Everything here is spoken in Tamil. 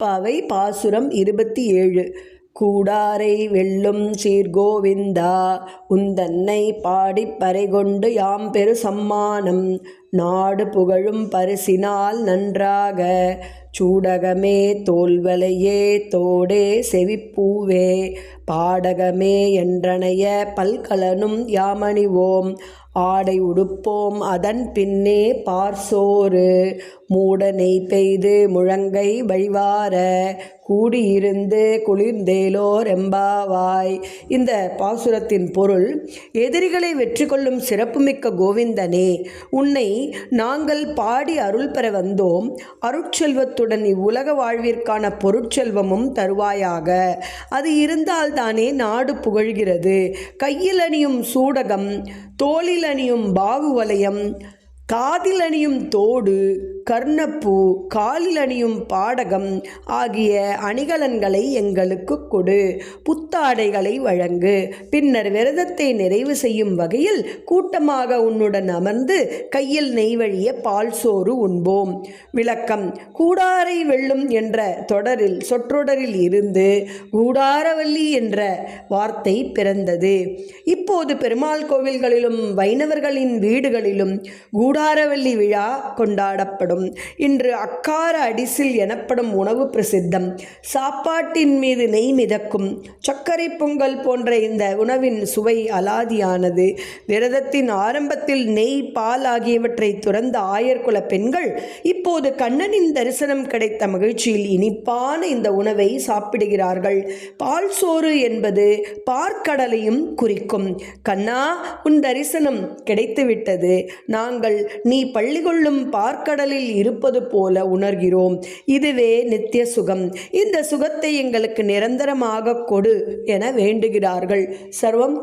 பவை பாசுரம் 27. கூடாரை வெல்லும் சீர்கோவிந்தா உந்தன்னை பாடிப் பறைகொண்டு யாம்பெறு சம்மானம் நாடு புகழும் பரிசினால் நன்றாக சூடகமே தோல்வளையே தோடே செவிப்பூவே பாடகமே என்றனைய பல்கலனும் யாமணிவோம் ஆடை உடுப்போம் அதன் பின்னே பார்சோறு மூட நெய் பெய்து முழங்கை வழிவார கூடியிருந்து குளிர்ந்தேலோர் எம்பாவாய். இந்த பாசுரத்தின் பொருள்: எதிரிகளை வெற்றி கொள்ளும் சிறப்புமிக்க கோவிந்தனே, உன்னை நாங்கள் பாடி அருள் பெற வந்தோம். அருட்செல்வத்துடன் இவ்வுலக வாழ்விற்கான பொருட்செல்வமும் தருவாயாக. அது இருந்தால்தானே நாடு புகழ்கிறது. கையில் அணியும் சூடகம், தோளில் அணியும் பாகுவலயம், காதில் அணியும் தோடு, கர்ணப்பூ, காலில் அணியும் பாடகம் ஆகிய அணிகலன்களை எங்களுக்கு கொடு. புத்தாடைகளை வழங்கு. பின்னர் விரதத்தை நிறைவு செய்யும் வகையில் கூட்டமாக உன்னுடன் அமர்ந்து கையில் நெய் வழிய பால் சோறு உண்போம். விளக்கம்: கூடாரை வெல்லும் என்ற சொற்றொடரில் இருந்து கூடாரவல்லி என்ற வார்த்தை பிறந்தது. இப்போது பெருமாள் கோவில்களிலும் வைணவர்களின் வீடுகளிலும் கூடாரவல்லி விழா கொண்டாடப்படும். இன்று அக்கார அடிசில் எனப்படும் உணவு பிரசித்தம். சாப்பாட்டின் மீது நெய் மிதக்கும். சர்க்கரை பொங்கல் போன்ற இந்த உணவின் சுவை அலாதியானது. விரதத்தின் ஆரம்பத்தில் நெய், பால் ஆகியவற்றை துறந்த ஆயர்குல பெண்கள் இப்போது கண்ணனின் தரிசனம் கிடைத்த மகிழ்ச்சியில் இனிப்பான இந்த உணவை சாப்பிடுகிறார்கள். பால் சோறு என்பது பார்க்கடலையும் குறிக்கும். கண்ணா, உன் தரிசனம் கிடைத்துவிட்டது. நாங்கள் நீ பள்ளி கொள்ளும் பார்க்கடலில் இருப்பது போல உணர்கிறோம். இதுவே நித்திய சுகம். இந்த சுகத்தை எங்களுக்கு நிரந்தரமாக கொடு என வேண்டுகிறார்கள். சர்வம்